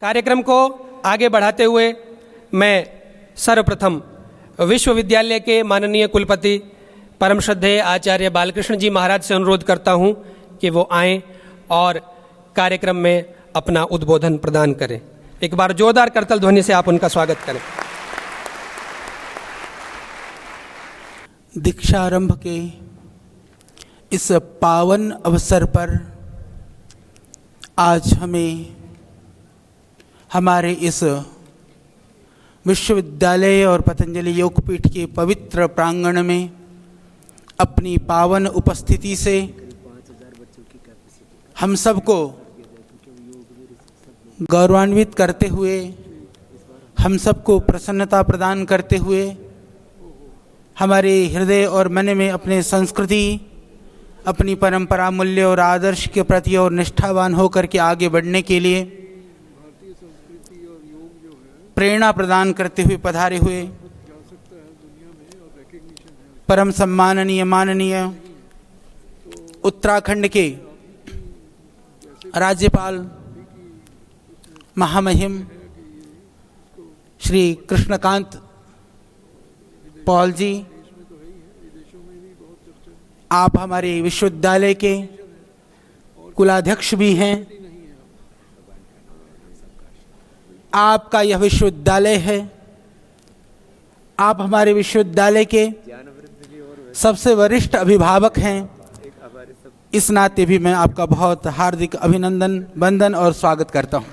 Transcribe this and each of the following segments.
कार्यक्रम को आगे बढ़ाते हुए मैं सर्वप्रथम विश्वविद्यालय के माननीय कुलपति परम श्रद्धेय आचार्य बालकृष्ण जी महाराज से अनुरोध करता हूं कि वो आएं और कार्यक्रम में अपना उद्बोधन प्रदान करें। एक बार जोरदार करतल ध्वनि से आप उनका स्वागत करें। दीक्षारंभ के इस पावन अवसर पर आज हमें हमारे इस विश्वविद्यालय और पतंजलि योगपीठ के पवित्र प्रांगण में अपनी पावन उपस्थिति से हम सबको गौरवान्वित करते हुए, हम सबको प्रसन्नता प्रदान करते हुए, हमारे हृदय और मन में अपने संस्कृति, अपनी परंपरा, मूल्य और आदर्श के प्रति और निष्ठावान होकर के आगे बढ़ने के लिए प्रेरणा प्रदान करते हुए पधारे हुए परम सम्माननीय माननीय उत्तराखंड के राज्यपाल महामहिम श्री कृष्णकांत पॉल जी, आप हमारे विश्वविद्यालय के कुलाध्यक्ष भी हैं। आपका यह विश्वविद्यालय है, आप हमारे विश्वविद्यालय के सबसे वरिष्ठ अभिभावक हैं। इस नाते भी मैं आपका बहुत हार्दिक अभिनंदन, वंदन और स्वागत करता हूं।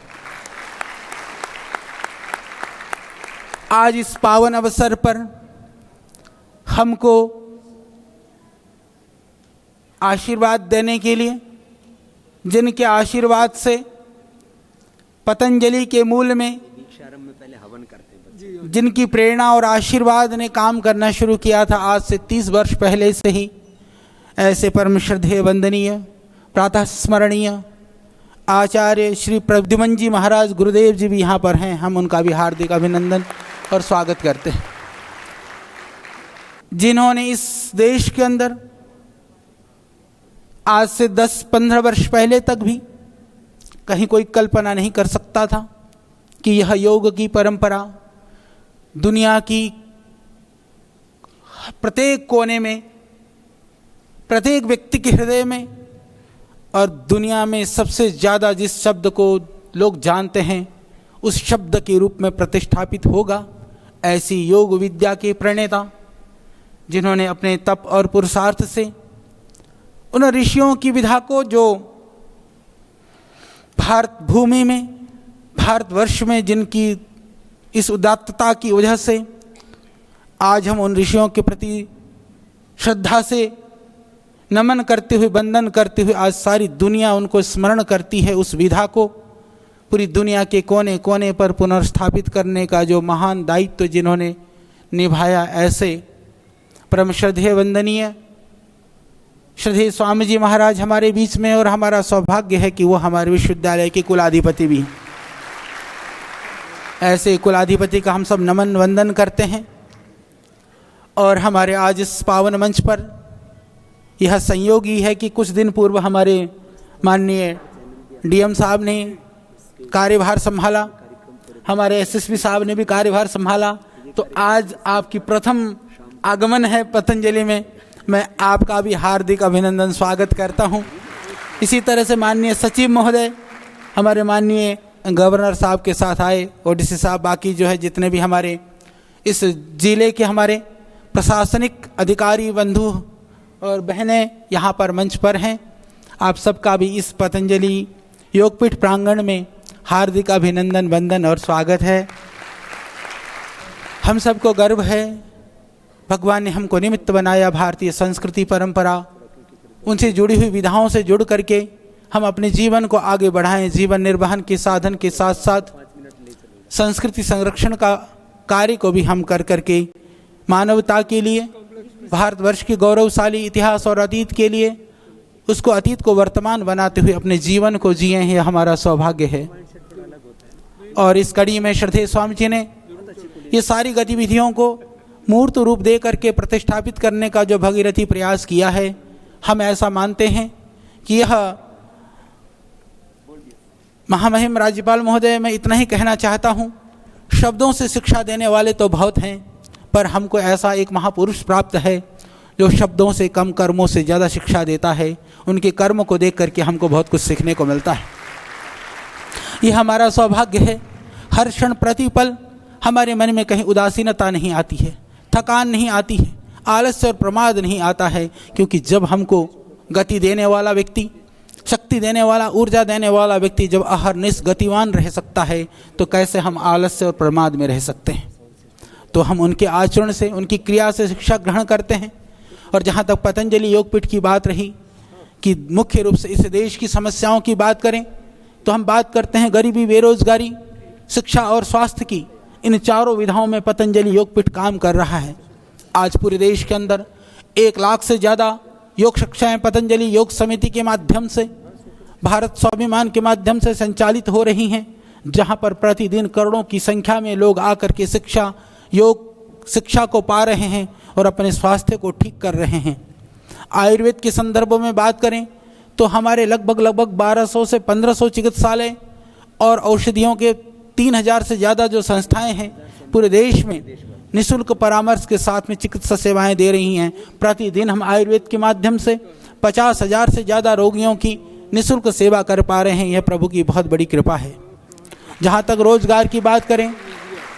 आज इस पावन अवसर पर हमको आशीर्वाद देने के लिए, जिनके आशीर्वाद से पतंजलि के मूल में पहले हवन करते, जिनकी प्रेरणा और आशीर्वाद ने काम करना शुरू किया था आज से 30 वर्ष पहले से ही, ऐसे परम श्रद्धेय वंदनीय प्रातः स्मरणीय आचार्य श्री प्रद्युमन जी महाराज गुरुदेव जी भी यहाँ पर हैं। हम उनका भी हार्दिक अभिनंदन और स्वागत करते हैं, जिन्होंने इस देश के अंदर आज से 10-15 वर्ष पहले तक भी कहीं कोई कल्पना नहीं कर सकता था कि यह योग की परंपरा दुनिया की प्रत्येक कोने में, प्रत्येक व्यक्ति के हृदय में और दुनिया में सबसे ज़्यादा जिस शब्द को लोग जानते हैं उस शब्द के रूप में प्रतिष्ठापित होगा। ऐसी योग विद्या के प्रणेता, जिन्होंने अपने तप और पुरुषार्थ से उन ऋषियों की विधा को, जो भारत भूमि में, भारतवर्ष में जिनकी इस उदात्तता की वजह से आज हम उन ऋषियों के प्रति श्रद्धा से नमन करते हुए, वंदन करते हुए आज सारी दुनिया उनको स्मरण करती है। उस विधा को पूरी दुनिया के कोने कोने पर पुनर्स्थापित करने का जो महान दायित्व जिन्होंने निभाया, ऐसे परम श्रद्धेय वंदनीय श्रद्धेय स्वामी जी महाराज हमारे बीच में, और हमारा सौभाग्य है कि वो हमारे विश्वविद्यालय के कुलाधिपति भी हैं। ऐसे कुलाधिपति का हम सब नमन वंदन करते हैं। और हमारे आज इस पावन मंच पर यह संयोग ही है कि कुछ दिन पूर्व हमारे माननीय डीएम साहब ने कार्यभार संभाला, हमारे एसएसपी साहब ने भी कार्यभार संभाला, तो आज आपकी प्रथम आगमन है पतंजलि में। मैं आपका भी हार्दिक अभिनंदन स्वागत करता हूं। इसी तरह से माननीय सचिव महोदय, हमारे माननीय गवर्नर साहब के साथ आए, ओडीसी साहब, बाकी जो है जितने भी हमारे इस जिले के हमारे प्रशासनिक अधिकारी बंधु और बहनें यहाँ पर मंच पर हैं, आप सबका भी इस पतंजलि योगपीठ प्रांगण में हार्दिक अभिनंदन, वंदन और स्वागत है। हम सबको गर्व है, भगवान ने हमको निमित्त बनाया, भारतीय संस्कृति परंपरा उनसे जुड़ी हुई विधाओं से जुड़ करके हम अपने जीवन को आगे बढ़ाएं। जीवन निर्वहन के साधन के साथ साथ संस्कृति संरक्षण का कार्य को भी हम कर करके मानवता के लिए, भारतवर्ष के गौरवशाली इतिहास और अतीत के लिए, उसको अतीत को वर्तमान बनाते हुए अपने जीवन को जिए हैं, यह हमारा सौभाग्य है। और इस कड़ी में श्रद्धेय स्वामी जी ने ये सारी गतिविधियों को मूर्त रूप दे करके प्रतिष्ठापित करने का जो भगीरथी प्रयास किया है, हम ऐसा मानते हैं कि यह महामहिम राज्यपाल महोदय, मैं इतना ही कहना चाहता हूँ, शब्दों से शिक्षा देने वाले तो बहुत हैं, पर हमको ऐसा एक महापुरुष प्राप्त है जो शब्दों से कम कर्मों से ज़्यादा शिक्षा देता है। उनके कर्म को देख करके हमको बहुत कुछ सीखने को मिलता है। ये हमारा सौभाग्य है। हर क्षण प्रतिपल हमारे मन में कहीं उदासीनता नहीं आती है, थकान नहीं आती है, आलस्य और प्रमाद नहीं आता है, क्योंकि जब हमको गति देने वाला व्यक्ति, शक्ति देने वाला, ऊर्जा देने वाला व्यक्ति जब अहरनिश गतिवान रह सकता है, तो कैसे हम आलस्य और प्रमाद में रह सकते हैं। तो हम उनके आचरण से, उनकी क्रिया से शिक्षा ग्रहण करते हैं। और जहाँ तक पतंजलि योगपीठ की बात रही कि मुख्य रूप से इस देश की समस्याओं की बात करें, तो हम बात करते हैं गरीबी, बेरोजगारी, शिक्षा और स्वास्थ्य की। इन चारों विधाओं में पतंजलि योगपीठ काम कर रहा है। आज पूरे देश के अंदर 1 लाख से ज़्यादा योग शिक्षाएँ पतंजलि योग समिति के माध्यम से, भारत स्वाभिमान के माध्यम से संचालित हो रही हैं, जहाँ पर प्रतिदिन करोड़ों की संख्या में लोग आकर के योग शिक्षा को पा रहे हैं और अपने स्वास्थ्य को ठीक कर रहे हैं। आयुर्वेद के संदर्भों में बात करें तो हमारे लगभग 1200 से 1500 चिकित्सालय और औषधियों के 3000 से ज़्यादा जो संस्थाएं हैं पूरे देश में निःशुल्क परामर्श के साथ में चिकित्सा सेवाएं दे रही हैं। प्रतिदिन हम आयुर्वेद के माध्यम से 50,000 से ज़्यादा रोगियों की निःशुल्क सेवा कर पा रहे हैं। यह प्रभु की बहुत बड़ी कृपा है। जहाँ तक रोजगार की बात करें,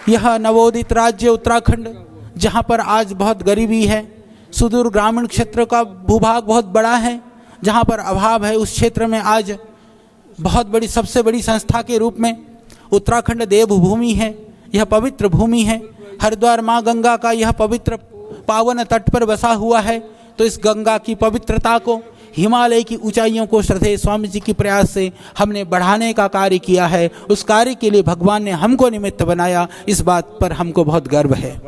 यह नवोदित राज्य उत्तराखंड, जहाँ पर आज बहुत गरीबी है, सुदूर ग्रामीण क्षेत्र का भूभाग बहुत बड़ा है, जहाँ पर अभाव है, उस क्षेत्र में आज बहुत बड़ी, सबसे बड़ी संस्था के रूप में उत्तराखंड देवभूमि है। यह पवित्र भूमि है। हरिद्वार माँ गंगा का यह पवित्र पावन तट पर बसा हुआ है। तो इस गंगा की पवित्रता को, हिमालय की ऊंचाइयों को श्रद्धेय स्वामी जी की प्रयास से हमने बढ़ाने का कार्य किया है। उस कार्य के लिए भगवान ने हमको निमित्त बनाया, इस बात पर हमको बहुत गर्व है।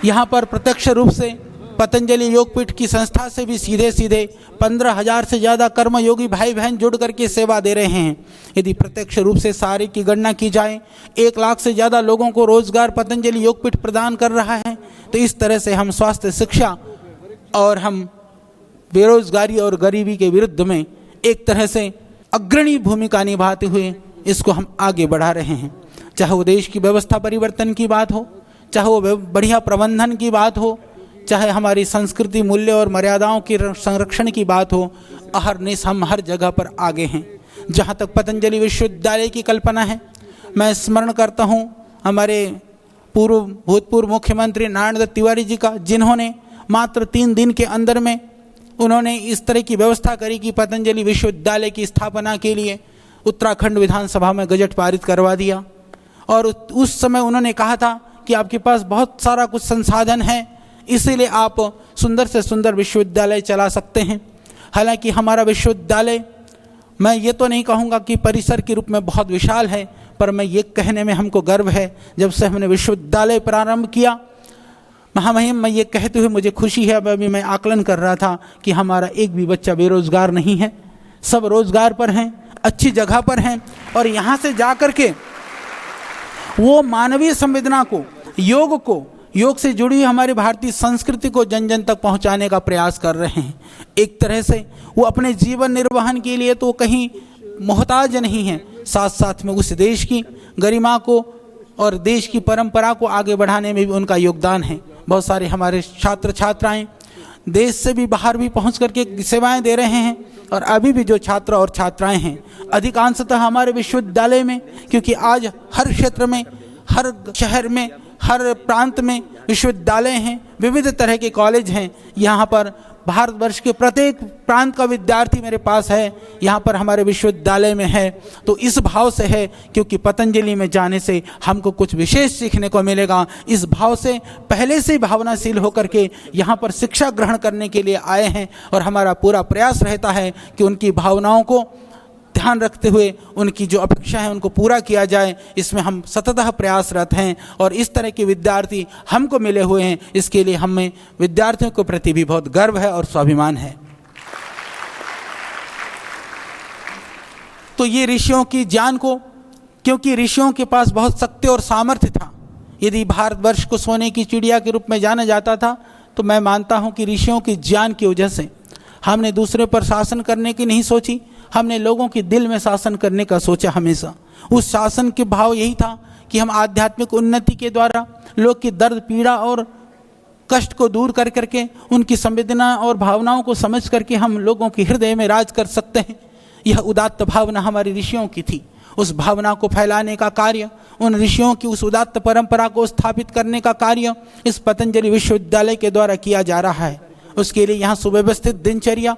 यहाँ पर प्रत्यक्ष रूप से पतंजलि योगपीठ की संस्था से भी सीधे सीधे 15,000 से ज़्यादा कर्मयोगी भाई बहन जुड़ करके सेवा दे रहे हैं। यदि प्रत्यक्ष रूप से सारी की गणना की जाए, 1 लाख से ज़्यादा लोगों को रोजगार पतंजलि योगपीठ प्रदान कर रहा है। तो इस तरह से हम स्वास्थ्य, शिक्षा और हम बेरोजगारी और गरीबी के विरुद्ध में एक तरह से अग्रणी भूमिका निभाते हुए इसको हम आगे बढ़ा रहे हैं। चाहे वो देश की व्यवस्था परिवर्तन की बात हो, चाहे वो बढ़िया प्रबंधन की बात हो, चाहे हमारी संस्कृति, मूल्य और मर्यादाओं की संरक्षण की बात हो, अहरनिश हम हर जगह पर आगे हैं। जहाँ तक पतंजलि विश्वविद्यालय की कल्पना है, मैं स्मरण करता हूँ हमारे भूतपूर्व मुख्यमंत्री नारायण दत्त तिवारी जी का, जिन्होंने मात्र 3 दिन के अंदर में उन्होंने इस तरह की व्यवस्था करी कि पतंजलि विश्वविद्यालय की स्थापना के लिए उत्तराखंड विधानसभा में गजट पारित करवा दिया। और उस समय उन्होंने कहा था कि आपके पास बहुत सारा कुछ संसाधन है, इसीलिए आप सुंदर से सुंदर विश्वविद्यालय चला सकते हैं। हालांकि हमारा विश्वविद्यालय, मैं ये तो नहीं कहूँगा कि परिसर के रूप में बहुत विशाल है, पर मैं ये कहने में हमको गर्व है, जब से हमने विश्वविद्यालय प्रारंभ किया, महामहिम, मैं ये कहते हुए मुझे खुशी है, अभी मैं आकलन कर रहा था कि हमारा एक भी बच्चा बेरोजगार नहीं है, सब रोजगार पर हैं, अच्छी जगह पर हैं। और यहाँ से जा कर के वो मानवीय संवेदना को, योग से जुड़ी हमारी भारतीय संस्कृति को जन जन तक पहुँचाने का प्रयास कर रहे हैं। एक तरह से वो अपने जीवन निर्वहन के लिए तो कहीं मोहताज नहीं हैं, साथ साथ में उस देश की गरिमा को और देश की परंपरा को आगे बढ़ाने में भी उनका योगदान है। बहुत सारे हमारे छात्र छात्राएं देश से भी बाहर भी पहुंच करके सेवाएं दे रहे हैं। और अभी भी जो छात्र और छात्राएं हैं अधिकांशतः हमारे विश्वविद्यालय में, क्योंकि आज हर क्षेत्र में, हर शहर में, हर प्रांत में विश्वविद्यालय हैं, विविध तरह के कॉलेज हैं। यहाँ पर भारतवर्ष के प्रत्येक प्रांत का विद्यार्थी मेरे पास है, यहाँ पर हमारे विश्वविद्यालय में है, तो इस भाव से है क्योंकि पतंजलि में जाने से हमको कुछ विशेष सीखने को मिलेगा। इस भाव से पहले से भावनाशील होकर के यहाँ पर शिक्षा ग्रहण करने के लिए आए हैं और हमारा पूरा प्रयास रहता है कि उनकी भावनाओं को ध्यान रखते हुए उनकी जो अपेक्षा है उनको पूरा किया जाए। इसमें हम सततः प्रयासरत हैं और इस तरह के विद्यार्थी हमको मिले हुए हैं, इसके लिए हमें विद्यार्थियों के प्रति भी बहुत गर्व है और स्वाभिमान है। तो ये ऋषियों की ज्ञान को, क्योंकि ऋषियों के पास बहुत शक्ति और सामर्थ्य था, यदि भारतवर्ष को सोने की चिड़िया के रूप में जाना जाता था, तो मैं मानता हूँ कि ऋषियों की ज्ञान की वजह से हमने दूसरे पर शासन करने की नहीं सोची, हमने लोगों के दिल में शासन करने का सोचा। हमेशा उस शासन के भाव यही था कि हम आध्यात्मिक उन्नति के द्वारा लोग की दर्द पीड़ा और कष्ट को दूर कर करके उनकी संवेदना और भावनाओं को समझ करके हम लोगों के हृदय में राज कर सकते हैं। यह उदात्त भावना हमारे ऋषियों की थी। उस भावना को फैलाने का कार्य, उन ऋषियों की उस उदात्त परंपरा को स्थापित करने का कार्य इस पतंजलि विश्वविद्यालय के द्वारा किया जा रहा है। उसके लिए यहाँ सुव्यवस्थित दिनचर्या,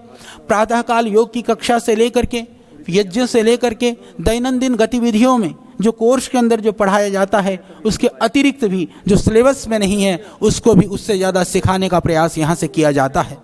प्रातःकाल योग की कक्षा से लेकर के यज्ञ से लेकर के दैनंदिन गतिविधियों में जो कोर्स के अंदर जो पढ़ाया जाता है, उसके अतिरिक्त भी जो सिलेबस में नहीं है उसको भी उससे ज़्यादा सिखाने का प्रयास यहाँ से किया जाता है।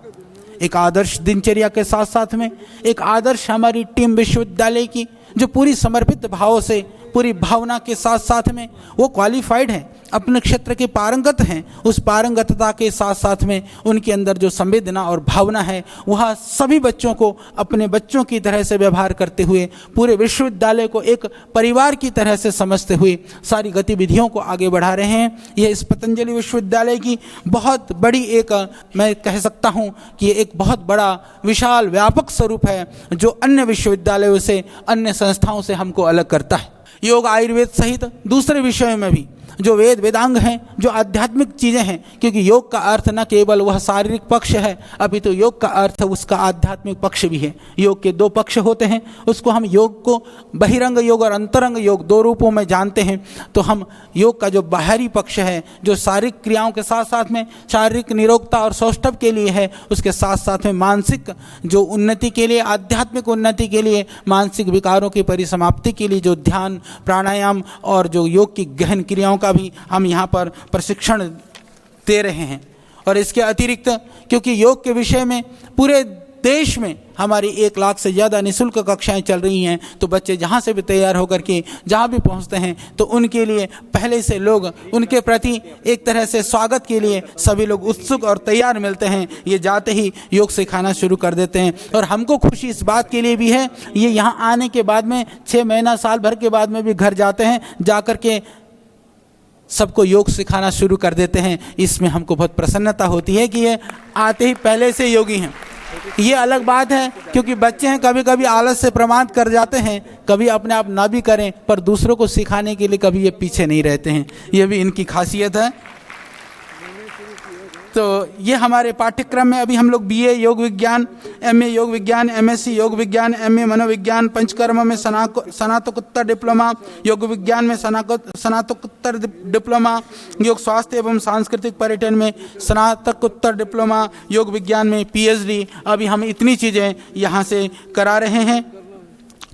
एक आदर्श दिनचर्या के साथ साथ में एक आदर्श हमारी टीम विश्वविद्यालय की जो पूरी समर्पित भाव से, पूरी भावना के साथ साथ में वो क्वालिफाइड हैं, अपने क्षेत्र के पारंगत हैं। उस पारंगतता के साथ साथ में उनके अंदर जो संवेदना और भावना है, वह सभी बच्चों को अपने बच्चों की तरह से व्यवहार करते हुए पूरे विश्वविद्यालय को एक परिवार की तरह से समझते हुए सारी गतिविधियों को आगे बढ़ा रहे हैं। यह इस पतंजलि विश्वविद्यालय की बहुत बड़ी एक, मैं कह सकता हूँ कि एक बहुत बड़ा विशाल व्यापक स्वरूप है जो अन्य विश्वविद्यालयों से, अन्य संस्थाओं से हमको अलग करता है। योग, आयुर्वेद सहित दूसरे विषयों में भी जो वेद वेदांग हैं, जो आध्यात्मिक चीज़ें हैं, क्योंकि योग का अर्थ न केवल वह शारीरिक पक्ष है, अभी तो योग का अर्थ उसका आध्यात्मिक पक्ष भी है। योग के दो पक्ष होते हैं, उसको हम योग को बहिरंग योग और अंतरंग योग दो रूपों में जानते हैं। तो हम योग का जो बाहरी पक्ष है, जो शारीरिक क्रियाओं के साथ साथ में शारीरिक निरोगता और सौष्ठव के लिए है, उसके साथ साथ में मानसिक जो उन्नति के लिए, आध्यात्मिक उन्नति के लिए, मानसिक विकारों की परिसमाप्ति के लिए जो ध्यान, प्राणायाम और जो योग की गहन क्रियाओं का भी हम यहाँ पर प्रशिक्षण दे रहे हैं। और इसके अतिरिक्त क्योंकि योग के विषय में पूरे देश में हमारी 1 लाख से ज़्यादा निःशुल्क कक्षाएं चल रही हैं, तो बच्चे जहाँ से भी तैयार होकर के जहाँ भी पहुँचते हैं तो उनके लिए पहले से लोग उनके प्रति एक तरह से स्वागत के लिए सभी लोग उत्सुक और तैयार मिलते हैं। ये जाते ही योग सिखाना शुरू कर देते हैं और हमको खुशी इस बात के लिए भी है, ये यहाँ आने के बाद में 6 महीना साल भर के बाद में भी घर जाते हैं, जा कर के सबको योग सिखाना शुरू कर देते हैं। इसमें हमको बहुत प्रसन्नता होती है कि ये आते ही पहले से योगी हैं। ये अलग बात है क्योंकि बच्चे हैं, कभी कभी आलस से प्रमाद कर जाते हैं, कभी अपने आप ना भी करें, पर दूसरों को सिखाने के लिए कभी ये पीछे नहीं रहते हैं। ये भी इनकी खासियत है। तो ये हमारे पाठ्यक्रम में अभी हम लोग BA योग विज्ञान, MA योग विज्ञान, MSc योग विज्ञान, MA मनोविज्ञान, पंचकर्म में स्नातकोत्तर डिप्लोमा, योग विज्ञान में स्नातकोत्तर डिप्लोमा, योग स्वास्थ्य एवं सांस्कृतिक पर्यटन में स्नातकोत्तर डिप्लोमा, योग विज्ञान में PhD, अभी हम इतनी चीज़ें यहाँ से करा रहे हैं।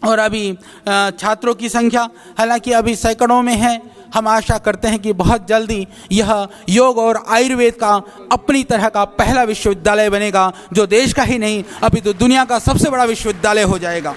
और अभी छात्रों की संख्या हालांकि अभी सैकड़ों में है। हम आशा करते हैं कि बहुत जल्दी यह योग और आयुर्वेद का अपनी तरह का पहला विश्वविद्यालय बनेगा, जो देश का ही नहीं अभी तो दुनिया का सबसे बड़ा विश्वविद्यालय हो जाएगा।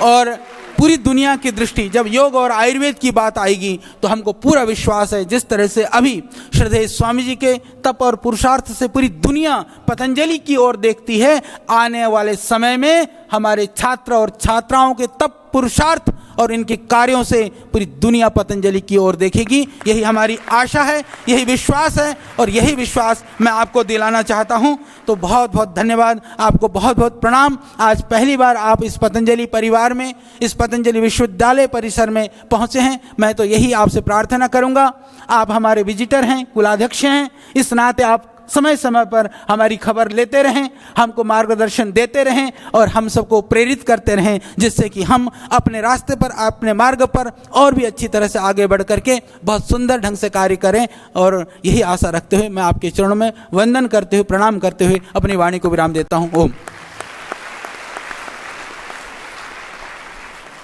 और पूरी दुनिया की दृष्टि जब योग और आयुर्वेद की बात आएगी तो हमको पूरा विश्वास है, जिस तरह से अभी श्रद्धेय स्वामी जी के तप और पुरुषार्थ से पूरी दुनिया पतंजलि की ओर देखती है, आने वाले समय में हमारे छात्र और छात्राओं के तप, पुरुषार्थ और इनके कार्यों से पूरी दुनिया पतंजलि की ओर देखेगी। यही हमारी आशा है, यही विश्वास है और यही विश्वास मैं आपको दिलाना चाहता हूँ। तो बहुत बहुत धन्यवाद, आपको बहुत बहुत प्रणाम। आज पहली बार आप इस पतंजलि परिवार में, इस पतंजलि विश्वविद्यालय परिसर में पहुँचे हैं। मैं तो यही आपसे प्रार्थना करूँगा, आप हमारे विजिटर हैं, कुलाध्यक्ष हैं, इस नाते आप समय समय पर हमारी खबर लेते रहें, हमको मार्गदर्शन देते रहें और हम सबको प्रेरित करते रहें, जिससे कि हम अपने रास्ते पर, अपने मार्ग पर और भी अच्छी तरह से आगे बढ़ करके बहुत सुंदर ढंग से कार्य करें। और यही आशा रखते हुए मैं आपके चरणों में वंदन करते हुए, प्रणाम करते हुए अपनी वाणी को विराम देता हूँ। ओम।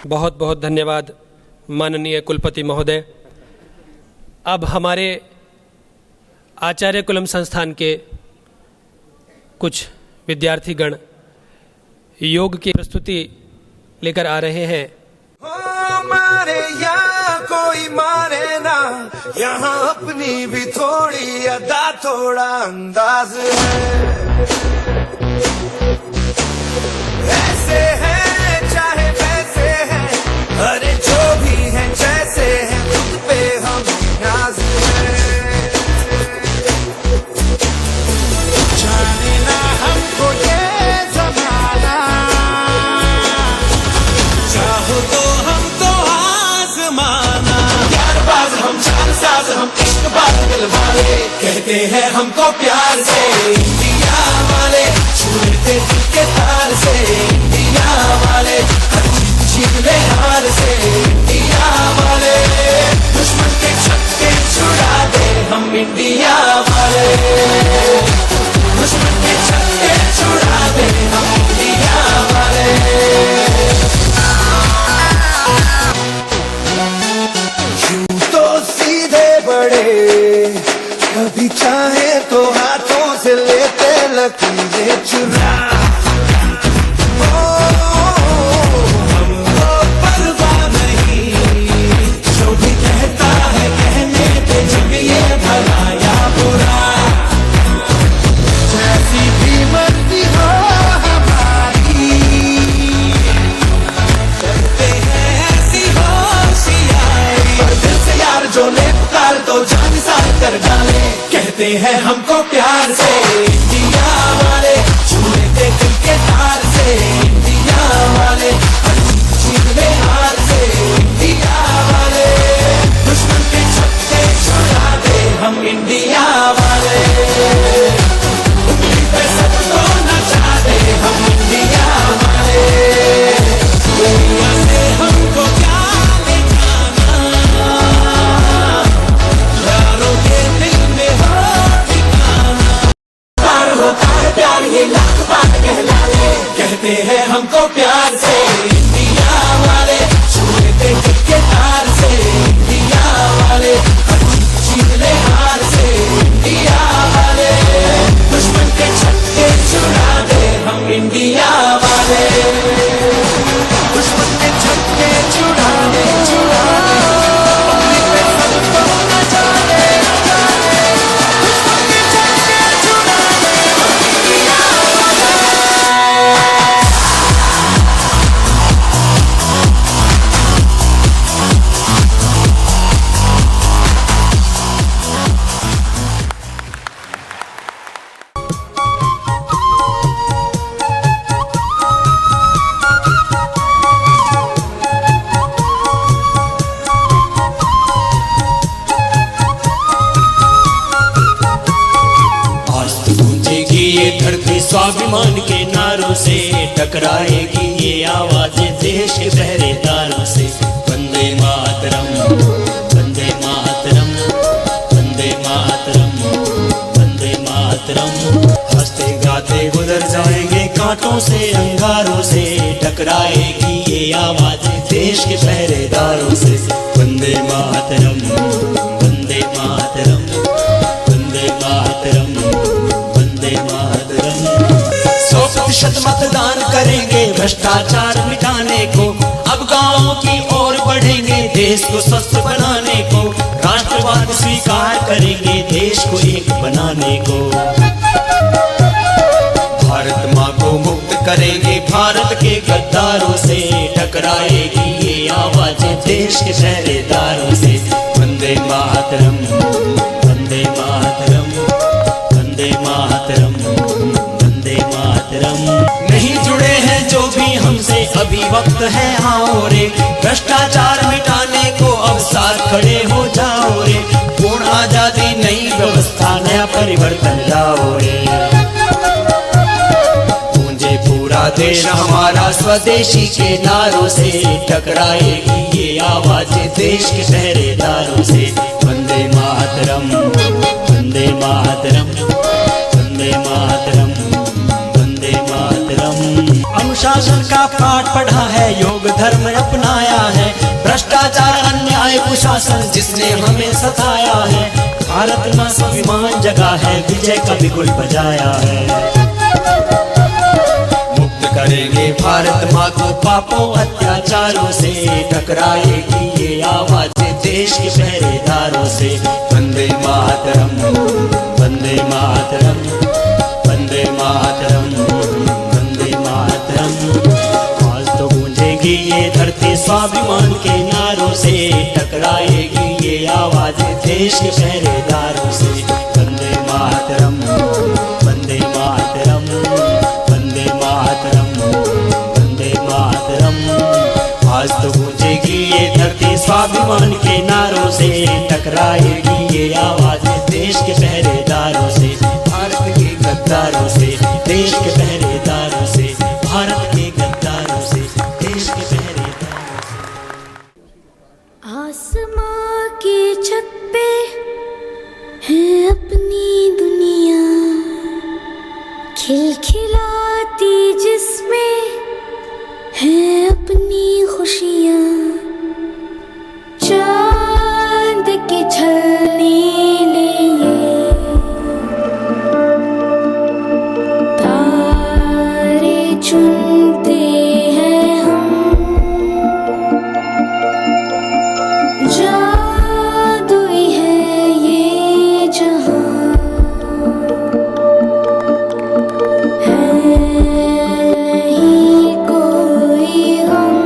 बहुत बहुत धन्यवाद माननीय कुलपति महोदय। अब हमारे आचार्य कुलम संस्थान के कुछ विद्यार्थीगण योग की प्रस्तुति लेकर आ रहे हैं। मारे यहाँ कोई मारे ना, यहाँ अपनी भी थोड़ी अदा थोड़ा अंदाज है। ऐसे हैं चाहे वैसे हैं, अरे जो भी हैं जैसे हैं, खुद पे हम नाज है। जाने ना हमको ये जमाना, चाहो तो हमको आजमाना। यारबाज हम, जानसाज हम, इश्कबाज दिल वाले, कहते हैं हमको प्यार से इंडिया वाले, छूटते दिल के तार से इंडिया वाले, हर जीत ले हार से इंडिया वाले, दुश्मन के छक्के छुड़ा दे हम इंडिया वाले, दुश्मन के छक्के छुड़ा दे हम इंडिया वाले। यूं तो सीधे बड़े, कभी चाहे तो हाथों से लेते लकीरें चुरा। हमको परवाह नहीं, जो भी कहता है कहने दे, जग ये भला या बुरा, जैसी भी मर्जी हो हमारी, करते हैं ऐसी होशियारी। पर दिल से यार जो ले पुकार तो जान सार कर डाले, कहते हैं हमको प्यार से इंडिया वाले, छूटे दिल के तार से इंडिया वाले, जीत ले हार से इंडिया वाले, दुश्मन के छक्के छुड़ा दे हम इंडिया वाले, उंगली पे सबको नचा दे हम इंडिया वाले। दुनिया से हमको क्या ले जाना, यारों के दिल में हो ठिकाना, प्यार होता है प्यार ये लाख बात कहला ले, कहते हैं हमको प्यार से इंडिया वाले, छूटे दिल के तार से इंडिया वाले, जीत ले हार से इंडिया वाले, दुश्मन के छक्के छुड़ा दे हम इंडिया वाले, दुश्मन के छक्के छुड़ा दे, छुड़ा दे, उंगली पे सबको नचा दे, नचा दे, दुश्मन के छक्के छुड़ा दे हम इंडिया वाले। आज तो गूंजेगी ये धरती स्वाभिमान के नारों से, टकराएगी ये आवाजें देश के पहरेदारों से। वंदे मातरम, वंदे मातरम, वंदे मातरम, वंदे मातरम। हंसते गाते गुजर जाएंगे कांटों से, अंगारों से, टकराएगी ये आवाजें देश के पहरेदारों से। वंदे मातरम, वंदे मातरम, वंदे मातरम, वंदे मातरम। 100% मतदान करेंगे भ्रष्टाचार मिटाने को, अब गाँव की ओर बढ़ेंगे देश को स्वस्थ बनाने को, राष्ट्रवाद स्वीकार करेंगे देश को एक बनाने को। भारत माँ को मुक्त करेंगे भारत के गद्दारों से, टकराएगी ये आवाजें देश के पहरेदारों से। वंदे मातरम, वंदे मातरम, वंदे मातरम, वंदे मातरम। नहीं जुड़े हैं जो भी हमसे अभी वक्त है आओ रे, भ्रष्टाचार मिटाने को अब साथ खड़े हो जाओ रे। पूर्ण आजादी नई व्यवस्था नया परिवर्तन लाओ रे। गूंजे पूरा देश हमारा स्वदेशी के नारों से, टकराएगी ये आवाज़ें देश के पहरेदारों से। वंदे मातरम, वंदे मातरम, वंदे मातरम, वंदे मातरम। अनुशासन का पाठ पढ़ा है, योग धर्म अपनाया है, भ्रष्टाचार अन्याय कुशासन जिसने हमें सताया है। भारत माँ स्वाभिमान जगा है, विजय का बिगुल बजाया है। मुक्त करेंगे भारत माँ को पापों अत्याचारों से, टकराएगी ये आवाज़ें देश के पहरेदारों से। वंदे मातरम, वंदे मातरम, वंदे मातरम, वंदे मातरम। आज तो गूंजेगी ये धरती स्वाभिमान के नारों से, टकराएगी ये आवाज़ें देश के पहरेदारों से। वंदे मातरम, वंदे मातरम, वंदे मातरम, वंदे मातरम। आज तो गूंजेगी ये धरती स्वाभिमान के नारों से, टकराएगी ये आवाज़ें देश के पहरेदारों से। भारत के गद्दारों से, देश के पहरेदारों से, भारत के गद्दारों से, देश के पहरेदारों से। आसमां की छत पे है अपनी दुनिया, खिलखिलाती जिसमें है अपनी खुशियाँ। चांद के छलने लिए तारे चुनते हैं हम, जादुई है ये जहां, है ही कोई गम।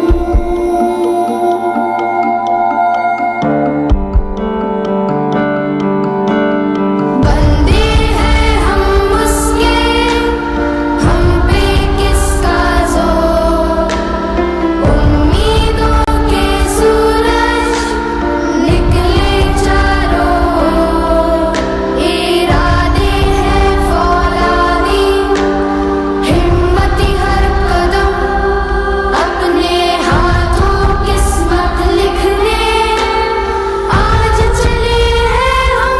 बंदे हैं हम उसके, हम पे किसका जोर। उम्मीदों के सूरज निकले चारों ओर, इरादे हैं फौलादी, हिम्मती हर कदम, अपने हाथों किस्मत लिखने आज चले हैं हम।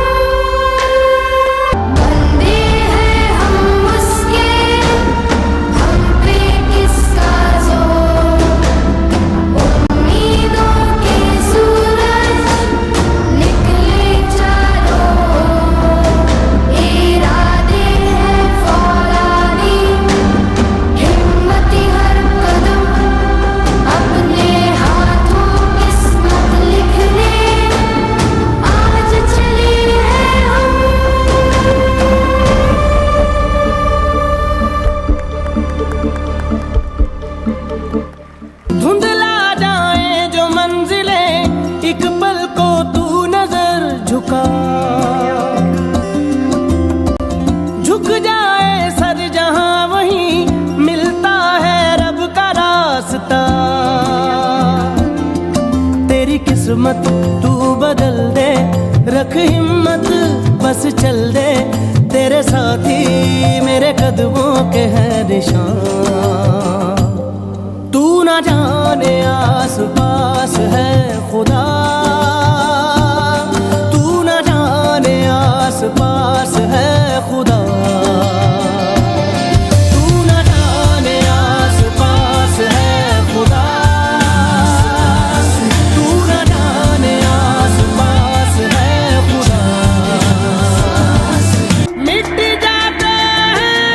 बंदे हैं हम उसके, हम पे किसका जोर। उम्मीदों के सूरज निकले चारों ओर, इरादे हैं फौलादी, हिम्मती हर कदम, अपने हाथों किस्मत लिखने आज चले हैं हम। धुंधला जाए जो मंजिलें, एक पल को तू नजर झुका, झुक जाए सर जहां वहीं मिलता है रब का रास्ता। तेरी किस्मत तू बदल दे, रख हिम्मत बस चल दे, तेरे साथी मेरे कदमों के है निशान। तू ना जाने आस पास है खुदा, तू ना जाने आस पास है खुदा। तू ना जाने आस पास है खुदा, तू ना जाने आस पास है खुदा। मिट जाते हैं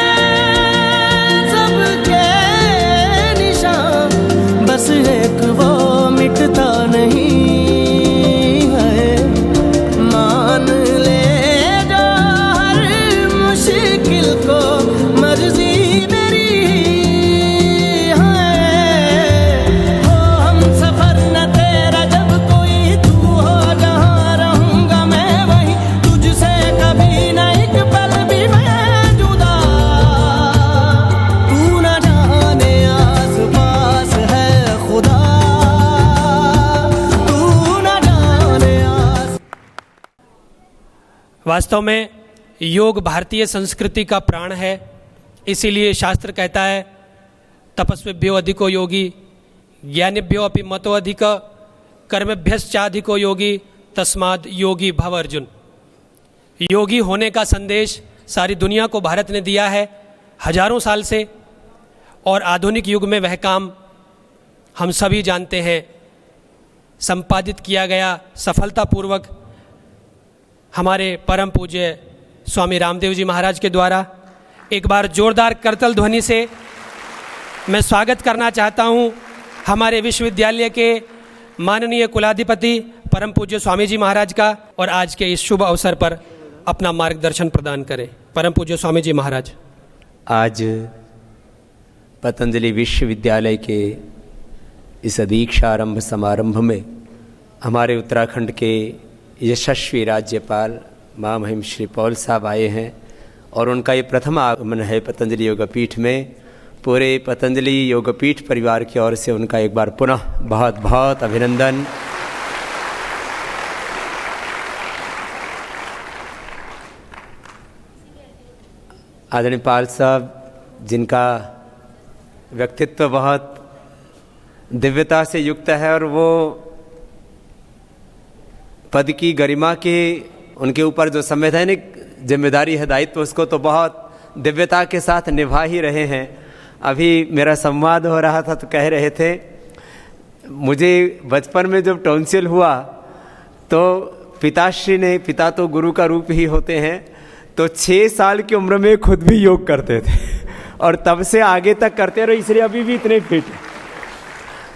सबके निशान, बस एक वो मिटता नहीं है। मान ले जो हर मुश्किल को, मर्जी मेरी है। हो हम सफर न तेरा जब कोई, तू हो जहाँ रहूंगा मैं वहीं, तुझसे कभी न एक पल भी मैं जुदा। तू न जाने आस पास है खुदा, तू न जाने आस। वास्तव में योग भारतीय संस्कृति का प्राण है। इसीलिए शास्त्र कहता है तपस्विभ्यो अधिको योगी ज्ञानिभ्यो अपि मतो अधिक कर्मभ्यश्चाधिको योगी तस्माद् योगी भव अर्जुन। योगी होने का संदेश सारी दुनिया को भारत ने दिया है हजारों साल से, और आधुनिक युग में वह काम हम सभी जानते हैं संपादित किया गया सफलतापूर्वक हमारे परम पूज्य स्वामी रामदेव जी महाराज के द्वारा। एक बार जोरदार करतल ध्वनि से मैं स्वागत करना चाहता हूं हमारे विश्वविद्यालय के माननीय कुलाधिपति परम पूज्य स्वामी जी महाराज का, और आज के इस शुभ अवसर पर अपना मार्गदर्शन प्रदान करें परम पूज्य स्वामी जी महाराज। आज पतंजलि विश्वविद्यालय के इस दीक्षारंभ समारंभ में हमारे उत्तराखंड के यशस्वी राज्यपाल महामहिम श्री पॉल साहब आए हैं और उनका ये प्रथम आगमन है पतंजलि योगपीठ में। पूरे पतंजलि योगपीठ परिवार की ओर से उनका एक बार पुनः बहुत बहुत अभिनंदन। आदरणीय पाल साहब, जिनका व्यक्तित्व बहुत दिव्यता से युक्त है और वो पद की गरिमा के उनके ऊपर जो संवैधानिक जिम्मेदारी है, दायित्व, उसको तो बहुत दिव्यता के साथ निभा ही रहे हैं। अभी मेरा संवाद हो रहा था तो कह रहे थे मुझे बचपन में जब टॉन्सिल हुआ तो पिताश्री ने, पिता तो गुरु का रूप ही होते हैं, तो 6 साल की उम्र में खुद भी योग करते थे और तब से आगे तक करते रहे, इसलिए अभी भी इतने फिट हैं।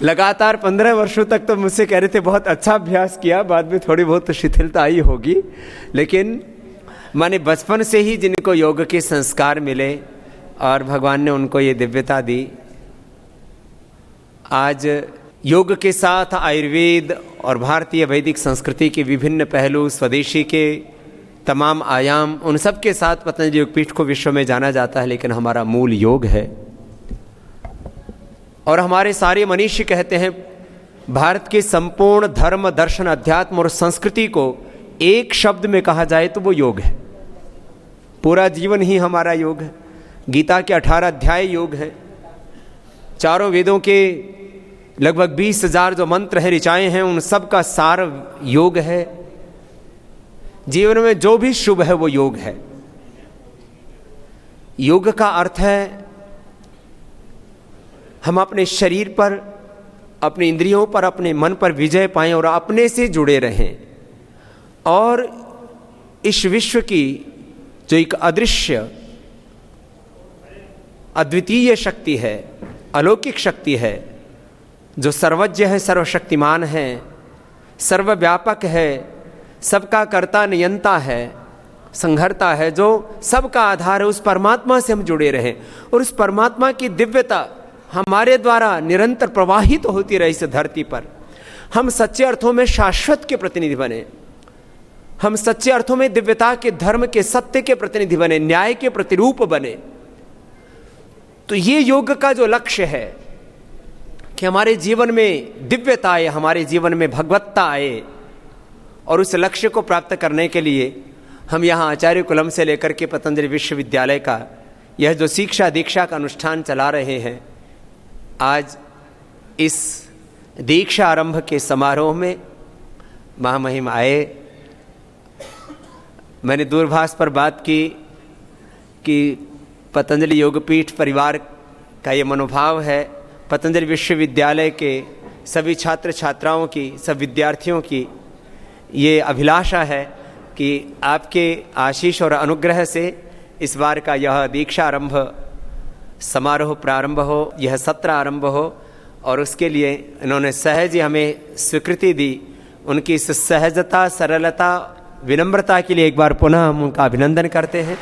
लगातार 15 वर्षों तक तो मुझसे कह रहे थे बहुत अच्छा अभ्यास किया, बाद में थोड़ी बहुत शिथिलता आई होगी, लेकिन माने बचपन से ही जिनको योग के संस्कार मिले और भगवान ने उनको ये दिव्यता दी। आज योग के साथ आयुर्वेद और भारतीय वैदिक संस्कृति के विभिन्न पहलू, स्वदेशी के तमाम आयाम, उन सब के साथ पतंजलि योगपीठ को विश्व में जाना जाता है, लेकिन हमारा मूल योग है। और हमारे सारे मनीषी कहते हैं भारत के संपूर्ण धर्म, दर्शन, अध्यात्म और संस्कृति को एक शब्द में कहा जाए तो वो योग है। पूरा जीवन ही हमारा योग है। गीता के 18 अध्याय योग है। चारों वेदों के लगभग 20,000 जो मंत्र है, ऋचाएं हैं, उन सब का सार योग है। जीवन में जो भी शुभ है वो योग है। योग का अर्थ है हम अपने शरीर पर, अपने इंद्रियों पर, अपने मन पर विजय पाएं और अपने से जुड़े रहें, और इस विश्व की जो एक अदृश्य अद्वितीय शक्ति है, अलौकिक शक्ति है, जो सर्वज्ञ है, सर्वशक्तिमान है, सर्वव्यापक है, सबका कर्ता नियंता है, संघर्ता है, जो सबका आधार है, उस परमात्मा से हम जुड़े रहें और उस परमात्मा की दिव्यता हमारे द्वारा निरंतर प्रवाहित तो होती रहे इस धरती पर। हम सच्चे अर्थों में शाश्वत के प्रतिनिधि बने, हम सच्चे अर्थों में दिव्यता के, धर्म के, सत्य के प्रतिनिधि बने, न्याय के प्रतिरूप बने। तो ये योग का जो लक्ष्य है कि हमारे जीवन में दिव्यता आए, हमारे जीवन में भगवत्ता आए, और उस लक्ष्य को प्राप्त करने के लिए हम यहाँ आचार्य कुलम से लेकर के पतंजलि विश्वविद्यालय का यह जो शिक्षा दीक्षा का अनुष्ठान चला रहे हैं, आज इस दीक्षा आरंभ के समारोह में महामहिम आए। मैंने दूरभाष पर बात की कि पतंजलि योगपीठ परिवार का ये मनोभाव है, पतंजलि विश्वविद्यालय के सभी छात्र छात्राओं की, सब विद्यार्थियों की ये अभिलाषा है कि आपके आशीष और अनुग्रह से इस बार का यह दीक्षा आरंभ समारोह प्रारंभ हो, यह सत्र आरंभ हो, और उसके लिए इन्होंने सहज ही हमें स्वीकृति दी। उनकी इस सहजता, सरलता, विनम्रता के लिए एक बार पुनः हम उनका अभिनंदन करते हैं।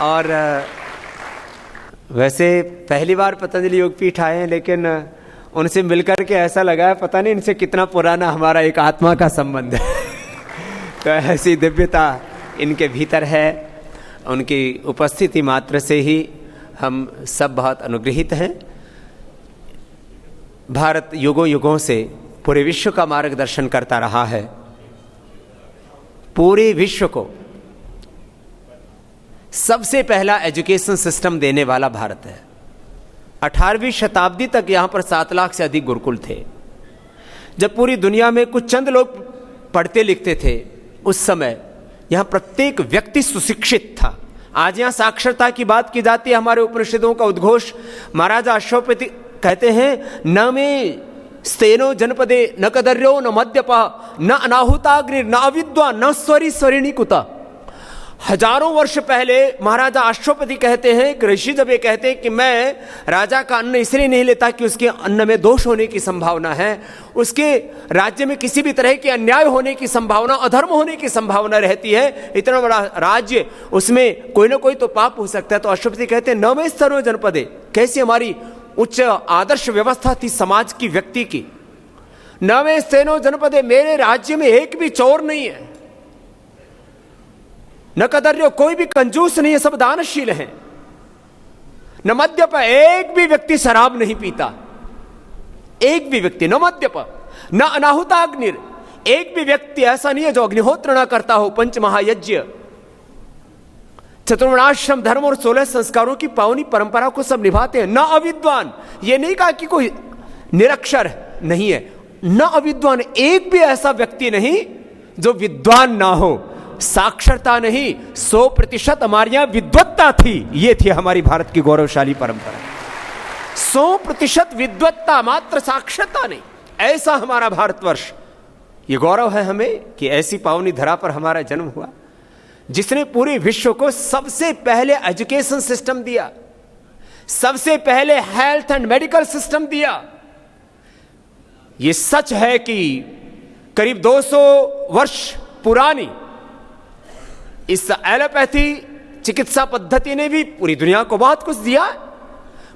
और वैसे पहली बार पतंजलि योगपीठ आए हैं, लेकिन उनसे मिलकर के ऐसा लगा है पता नहीं इनसे कितना पुराना हमारा एक आत्मा का संबंध है। तो ऐसी दिव्यता इनके भीतर है, उनकी उपस्थिति मात्र से ही हम सब बहुत अनुग्रहित हैं। भारत युगों युगों से पूरे विश्व का मार्गदर्शन करता रहा है। पूरे विश्व को सबसे पहला एजुकेशन सिस्टम देने वाला भारत है। 18वीं शताब्दी तक यहां पर 7 लाख से अधिक गुरुकुल थे। जब पूरी दुनिया में कुछ चंद लोग पढ़ते लिखते थे, उस समय यहां प्रत्येक व्यक्ति सुशिक्षित था। आज यहां साक्षरता की बात की जाती है। हमारे उपनिषदों का उद्घोष महाराजा अश्वपति कहते हैं, न में स्तेनो जनपदे न कदर्यो न मद्यपा न अनाहुताग्नि न अविद्वान न स्वरी स्वरिणी कुता। हजारों वर्ष पहले महाराजा अश्वपति कहते हैं कि ऋषि जब ये कहते हैं कि मैं राजा का अन्न इसलिए नहीं लेता कि उसके अन्न में दोष होने की संभावना है, उसके राज्य में किसी भी तरह के अन्याय होने की संभावना, अधर्म होने की संभावना रहती है, इतना बड़ा राज्य, उसमें कोई ना कोई तो पाप हो सकता है। तो अश्वपति कहते हैं, न में स्तरो जनपदे, कैसी हमारी उच्च आदर्श व्यवस्था थी समाज की, व्यक्ति की। न में स्तेनो जनपदे, मेरे राज्य में एक भी चोर नहीं है, न कदर्यो, कोई भी कंजूस नहीं है, सब दानशील हैं। न मद्यप, एक भी व्यक्ति शराब नहीं पीता, एक भी व्यक्ति, न मद्यप न अनाहुताग्निर, एक भी व्यक्ति ऐसा नहीं है जो अग्निहोत्र ना करता हो। पंच महायज्ञ, चतुर्वर्णाश्रम धर्म और 16 संस्कारों की पावनी परंपरा को सब निभाते हैं। न अविद्वान, ये नहीं कहा कि कोई निरक्षर नहीं है, न अविद्वान, एक भी ऐसा व्यक्ति नहीं जो विद्वान ना हो। साक्षरता नहीं, 100% हमारे यहां विद्वत्ता थी। ये थी हमारी भारत की गौरवशाली परंपरा। 100% विद्वत्ता, मात्र साक्षरता नहीं। ऐसा हमारा भारतवर्ष, ये गौरव है हमें कि ऐसी पावनी धरा पर हमारा जन्म हुआ, जिसने पूरे विश्व को सबसे पहले एजुकेशन सिस्टम दिया, सबसे पहले हेल्थ एंड मेडिकल सिस्टम दिया। ये सच है कि करीब 200 वर्ष पुरानी इस एलोपैथी चिकित्सा पद्धति ने भी पूरी दुनिया को बहुत कुछ दिया।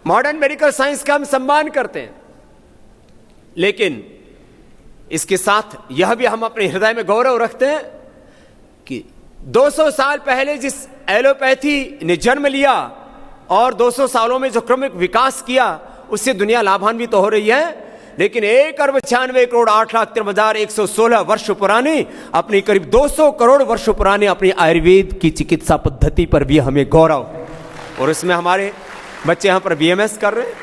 मॉडर्न मेडिकल साइंस का हम सम्मान करते हैं, लेकिन इसके साथ यह भी हम अपने हृदय में गौरव रखते हैं कि 200 साल पहले जिस एलोपैथी ने जन्म लिया और 200 सालों में जो क्रमिक विकास किया, उससे दुनिया लाभान्वित तो हो रही है। लेकिन 1,96,08,13,116 वर्ष पुरानी, अपनी करीब 200 करोड़ वर्ष पुरानी अपनी आयुर्वेद की चिकित्सा पद्धति पर भी हमें गौरव। और इसमें हमारे बच्चे यहां पर BMS कर रहे हैं।